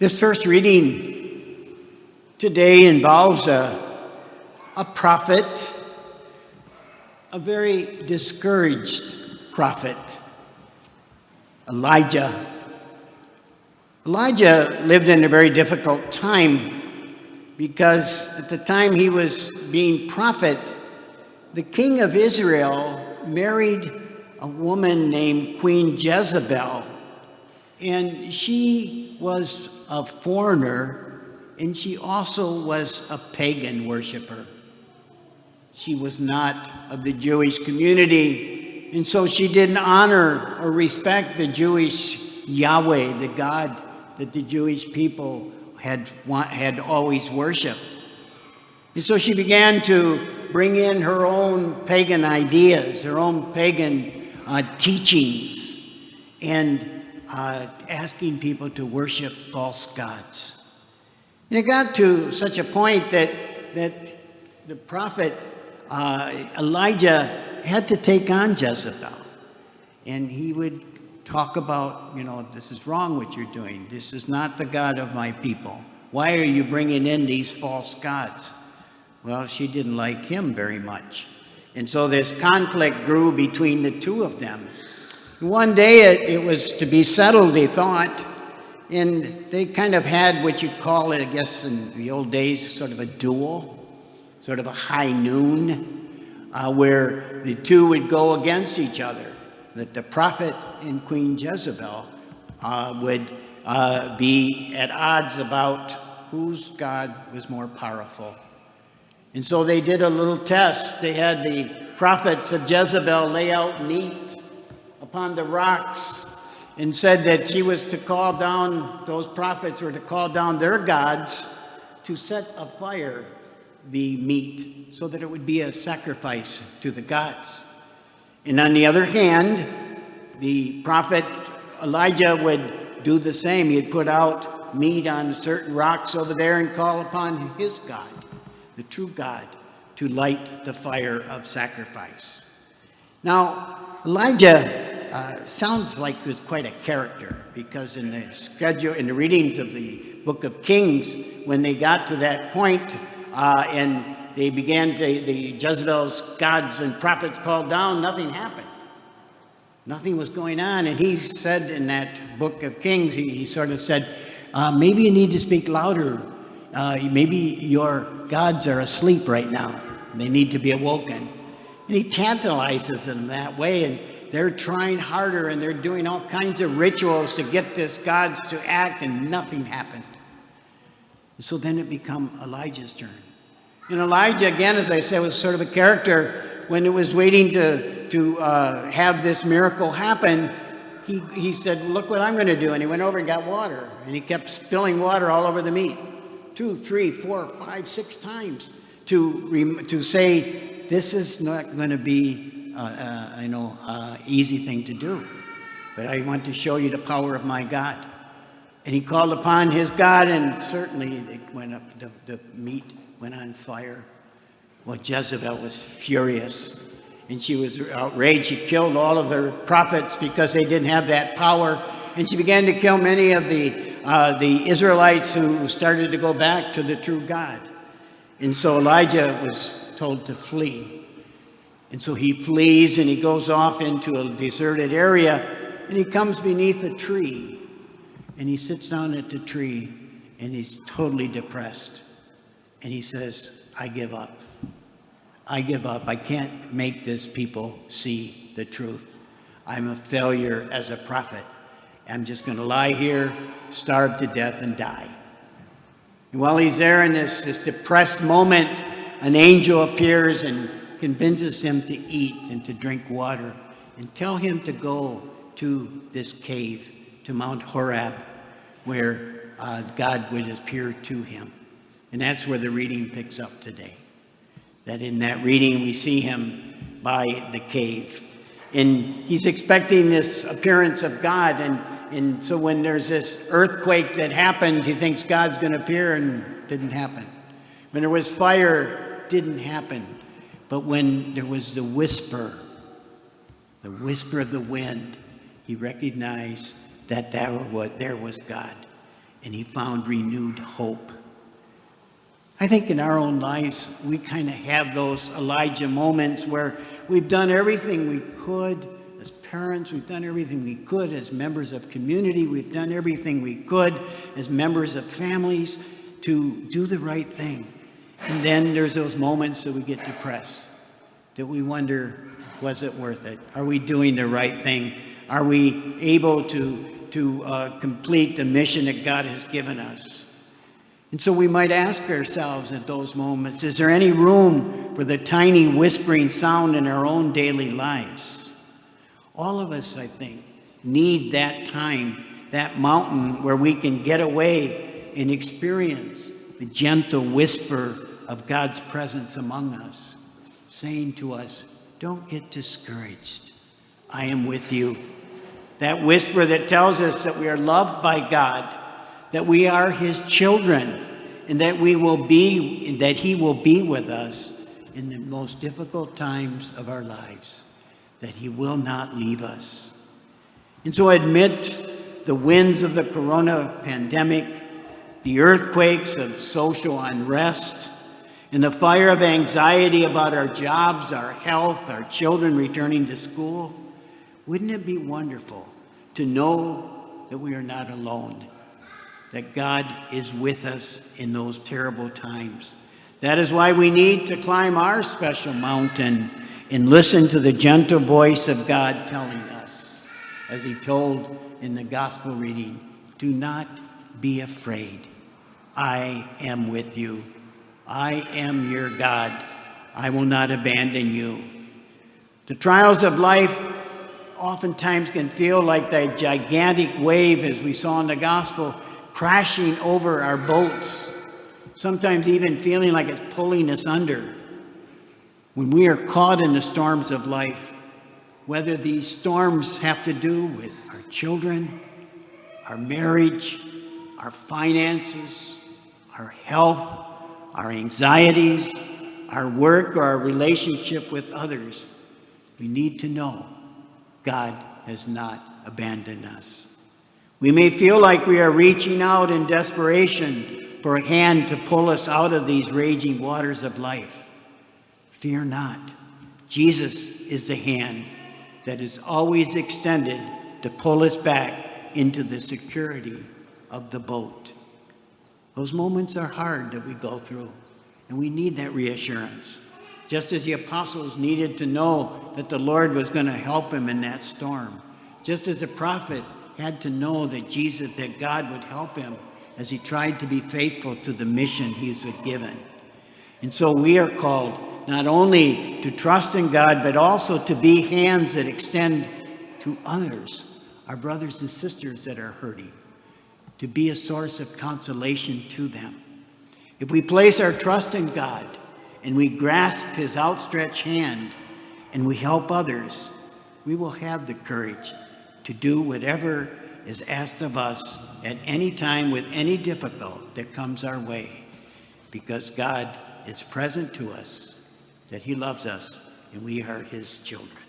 This first reading today involves a prophet, a very discouraged prophet, Elijah. Elijah lived in a very difficult time because at the time he was being prophet, the king of Israel married a woman named Queen Jezebel, and she was a foreigner, and she also was a pagan worshiper. She was not of the Jewish community, and so she didn't honor or respect the Jewish Yahweh, the God that the Jewish people had always worshipped. And so she began to bring in her own pagan ideas, her own pagan teachings, and asking people to worship false gods. And it got to such a point that the prophet Elijah had to take on Jezebel. And he would talk about, this is wrong what you're doing. This is not the God of my people. Why are you bringing in these false gods? Well, she didn't like him very much. And so this conflict grew between the two of them. One day it was to be settled, they thought, and they kind of had what you call it, I guess in the old days, sort of a duel, sort of a high noon, where the two would go against each other. That the prophet and Queen Jezebel would be at odds about whose God was more powerful. And so they did a little test. They had the prophets of Jezebel lay out meat upon the rocks and said that he was to call down, those prophets were to call down their gods to set afire the meat so that it would be a sacrifice to the gods. And on the other hand, the prophet Elijah would do the same. He'd put out meat on certain rocks over there and call upon his God, the true God, to light the fire of sacrifice. Now, Elijah sounds like he was quite a character, because in the readings of the book of Kings, when they got to that point and they began the Jezebel's gods and prophets called down, nothing happened. Nothing was going on. And he said in that book of Kings, he sort of said, maybe you need to speak louder. Maybe your gods are asleep right now. They need to be awoken. And he tantalizes them that way, and they're trying harder, and they're doing all kinds of rituals to get this gods to act, and nothing happened. So then it became Elijah's turn. And Elijah, again, as I said, was sort of a character. When it was waiting to have this miracle happen, he said, look what I'm going to do. And he went over and got water, and he kept spilling water all over the meat 2, 3, 4, 5, 6 times to say, this is not going to be easy thing to do, but I want to show you the power of my God. And he called upon his God, and certainly it went up, the meat went on fire. Well, Jezebel was furious, and she was outraged. She killed all of her prophets because they didn't have that power, and she began to kill many of the Israelites who started to go back to the true God. And so Elijah was told to flee. And so he flees, and he goes off into a deserted area, and he comes beneath a tree, and he sits down at the tree, and he's totally depressed. And he says, I give up. I give up. I can't make this people see the truth. I'm a failure as a prophet. I'm just going to lie here, starve to death, and die. And while he's there in this depressed moment, an angel appears and convinces him to eat and to drink water, and tell him to go to this cave, to Mount Horeb, where God would appear to him. And that's where the reading picks up today. That in that reading we see him by the cave. And he's expecting this appearance of God, and so when there's this earthquake that happens, he thinks God's going to appear, and it didn't happen. When there was fire, it didn't happen. But when there was the whisper of the wind, he recognized that there was God. and he found renewed hope. I think in our own lives, we kind of have those Elijah moments where we've done everything we could as parents, we've done everything we could as members of community, we've done everything we could as members of families to do the right thing. And then there's those moments that we get depressed, that we wonder, was it worth it? Are we doing the right thing? Are we able to complete the mission that God has given us? And so we might ask ourselves at those moments, is there any room for the tiny whispering sound in our own daily lives? All of us, I think, need that time, that mountain where we can get away and experience the gentle whisper of God's presence among us, saying to us, don't get discouraged. I am with you. That whisper that tells us that we are loved by God, that we are his children, and that he will be with us in the most difficult times of our lives, that he will not leave us. And so amidst the winds of the corona pandemic, the earthquakes of social unrest, and the fire of anxiety about our jobs, our health, our children returning to school, wouldn't it be wonderful to know that we are not alone, that God is with us in those terrible times? That is why we need to climb our special mountain and listen to the gentle voice of God telling us, as he told in the gospel reading, do not be afraid. I am with you. I am your God. I will not abandon you. The trials of life oftentimes can feel like that gigantic wave, as we saw in the gospel, crashing over our boats, sometimes even feeling like it's pulling us under. When we are caught in the storms of life, whether these storms have to do with our children, our marriage, our finances, our health, our anxieties, our work, or our relationship with others, we need to know God has not abandoned us. We may feel like we are reaching out in desperation for a hand to pull us out of these raging waters of life. Fear not. Jesus is the hand that is always extended to pull us back into the security of the boat. Those moments are hard that we go through, and we need that reassurance. Just as the apostles needed to know that the Lord was going to help him in that storm. Just as the prophet had to know that God would help him as he tried to be faithful to the mission he was given. And so we are called not only to trust in God, but also to be hands that extend to others, our brothers and sisters that are hurting, to be a source of consolation to them. If we place our trust in God and we grasp his outstretched hand and we help others, we will have the courage to do whatever is asked of us at any time with any difficulty that comes our way, because God is present to us, that he loves us, and we are his children.